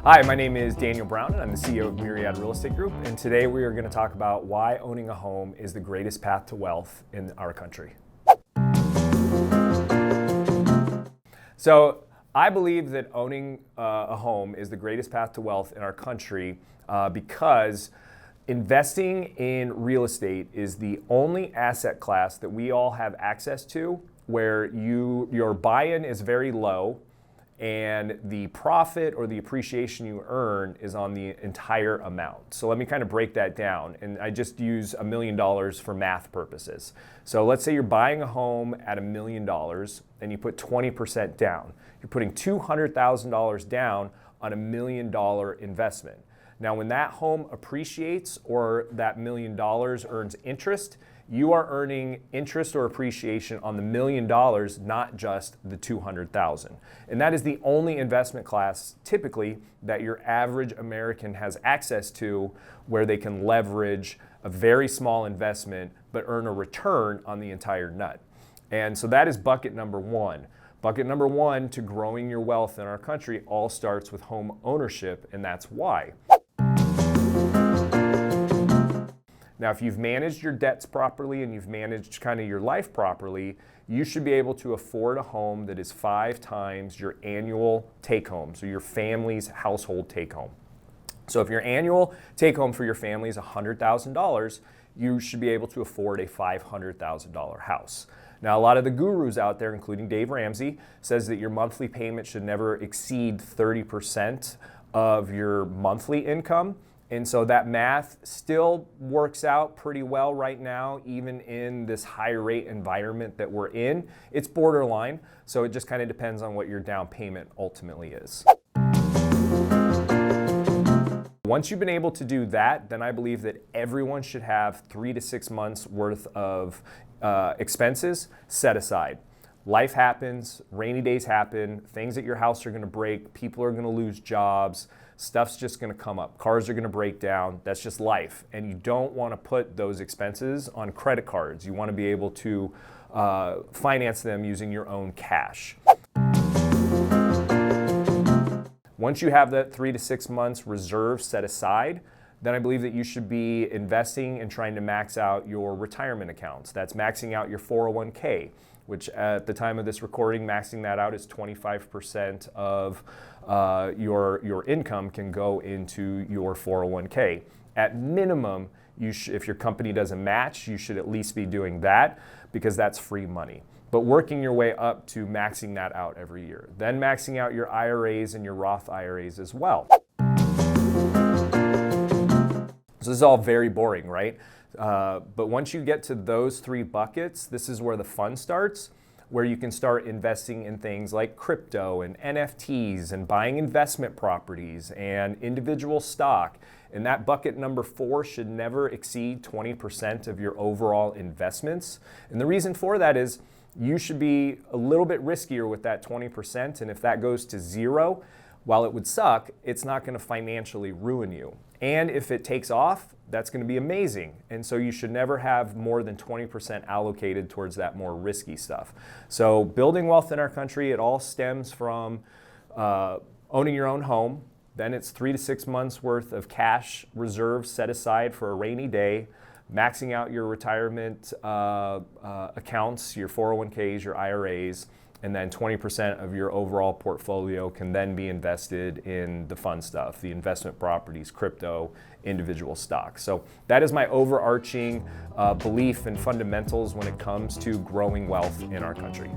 Hi, my name is Daniel Brown and I'm the CEO of Myriad Real Estate Group, and today we are going to talk about why owning a home is the greatest path to wealth in our country. So I believe that owning a home is the greatest path to wealth in our country because investing in real estate is the only asset class that we all have access to where your buy-in is very low and the profit or the appreciation you earn is on the entire amount. So let me kind of break that down, and I just use $1 million for math purposes. So let's say you're buying a home at $1 million and you put 20% down. You're putting $200,000 down on $1 million investment. Now when that home appreciates or that $1 million earns interest, you are earning interest or appreciation on the $1 million, not just the $200,000. And that is the only investment class typically that your average American has access to where they can leverage a very small investment but earn a return on the entire nut. And so that is bucket number one. Bucket number one to growing your wealth in our country all starts with home ownership, and that's why. Now, if you've managed your debts properly and you've managed kind of your life properly, you should be able to afford a home that is 5 times your annual take-home, so your family's household take-home. So if your annual take-home for your family is $100,000, you should be able to afford a $500,000 house. Now, a lot of the gurus out there, including Dave Ramsey, says that your monthly payment should never exceed 30% of your monthly income. And so that math still works out pretty well right now, even in this high rate environment that we're in. It's borderline, so it just kind of depends on what your down payment ultimately is. Once you've been able to do that, then I believe that everyone should have 3 to 6 months worth of expenses set aside. Life happens, rainy days happen, things at your house are going to break, people are going to lose jobs, stuff's just going to come up, cars are going to break down. That's just life, and you don't want to put those expenses on credit cards. You want to be able to finance them using your own cash. Once you have that 3 to 6 months reserve set aside, then I believe that you should be investing and trying to max out your retirement accounts. That's maxing out your 401k, which at the time of this recording, maxing that out is 25% of your income can go into your 401k. At minimum, if your company doesn't match, you should at least be doing that because that's free money. But working your way up to maxing that out every year. Then maxing out your IRAs and your Roth IRAs as well. So this is all very boring, right? But once you get to those 3 buckets, this is where the fun starts, where you can start investing in things like crypto and NFTs and buying investment properties and individual stock. And that bucket number 4 should never exceed 20% of your overall investments. And the reason for that is you should be a little bit riskier with that 20%. And if that goes to 0, while it would suck, it's not going to financially ruin you. And if it takes off, that's going to be amazing. And so you should never have more than 20% allocated towards that more risky stuff. So building wealth in our country, it all stems from owning your own home. Then it's 3 to 6 months worth of cash reserves set aside for a rainy day, maxing out your retirement accounts, your 401ks, your IRAs, and then 20% of your overall portfolio can then be invested in the fun stuff, the investment properties, crypto, individual stocks. So that is my overarching belief and fundamentals when it comes to growing wealth in our country.